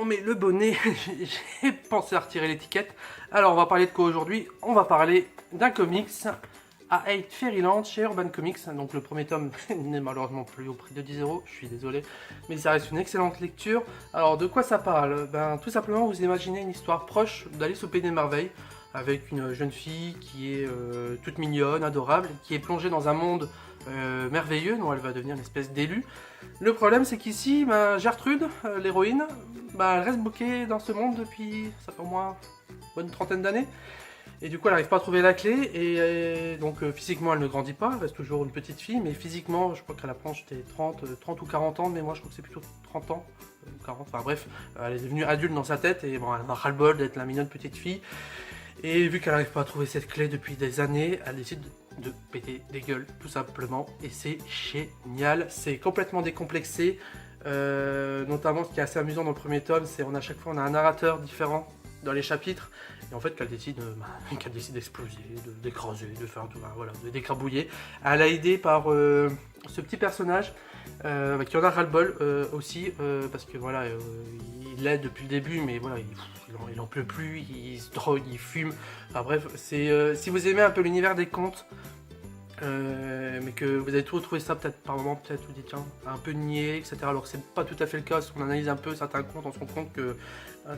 on met le bonnet, j'ai pensé à retirer l'étiquette. Alors on va parler de quoi aujourd'hui? On va parler d'un comics, A8 Fairyland chez Urban Comics. Donc le premier tome n'est malheureusement plus au prix de 10 €, je suis désolé, mais ça reste une excellente lecture. Alors de quoi ça parle? Ben tout simplement vous imaginez une histoire proche d'Alice au Pays des Merveilles, avec une jeune fille qui est toute mignonne, adorable, qui est plongée dans un monde merveilleux dont elle va devenir une espèce d'élu. Le problème c'est qu'ici, ben, Gertrude, l'héroïne, ben, elle reste bloquée dans ce monde depuis, ça fait au moins une bonne trentaine d'années. Et du coup elle n'arrive pas à trouver la clé et donc physiquement elle ne grandit pas, elle reste toujours une petite fille, mais physiquement je crois qu'à la planche c'était 30 ou 40 ans, mais moi je crois que c'est plutôt 30 ans, ou 40, enfin bref, elle est devenue adulte dans sa tête et bon, elle a ras-le-bol d'être la mignonne petite fille. Et vu qu'elle n'arrive pas à trouver cette clé depuis des années, elle décide de péter des gueules tout simplement, et c'est génial, c'est complètement décomplexé. Notamment ce qui est assez amusant dans le premier tome, c'est à chaque fois on a un narrateur différent dans les chapitres, et en fait qu'elle décide d'exploser, d'écraser, de faire tout, voilà, de d'écrabouiller. Elle a aidé par ce petit personnage qui en a ras-le-bol aussi, parce que voilà, il l'aide depuis le début, mais voilà, il en peut plus, il se drogue, il fume, enfin bref, c'est si vous aimez un peu l'univers des contes, mais que vous avez trouvé ça peut-être par moment, peut-être vous dites tiens, un peu niais, etc. Alors que c'est pas tout à fait le cas. Si on analyse un peu certains contes, on se rend compte que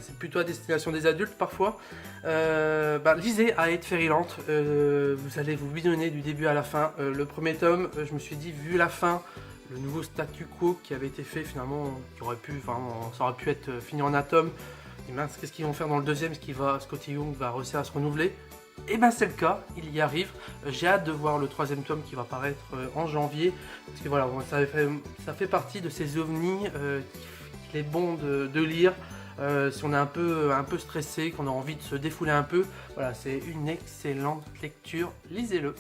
c'est plutôt à destination des adultes parfois. Lisez A8 Fairyland, vous allez vous bidonner du début à la fin. Le premier tome, je me suis dit, vu la fin, le nouveau statu quo qui avait été fait finalement, ça aurait pu être fini en un tome. Et mince, qu'est-ce qu'ils vont faire dans le deuxième? Scotty Young va réussir à se renouveler? Et ben c'est le cas, il y arrive. J'ai hâte de voir le troisième tome qui va paraître en janvier, parce que voilà, ça fait partie de ces ovnis qu'il est bon de lire. Si on est un peu stressé, qu'on a envie de se défouler un peu, voilà, c'est une excellente lecture, lisez-le.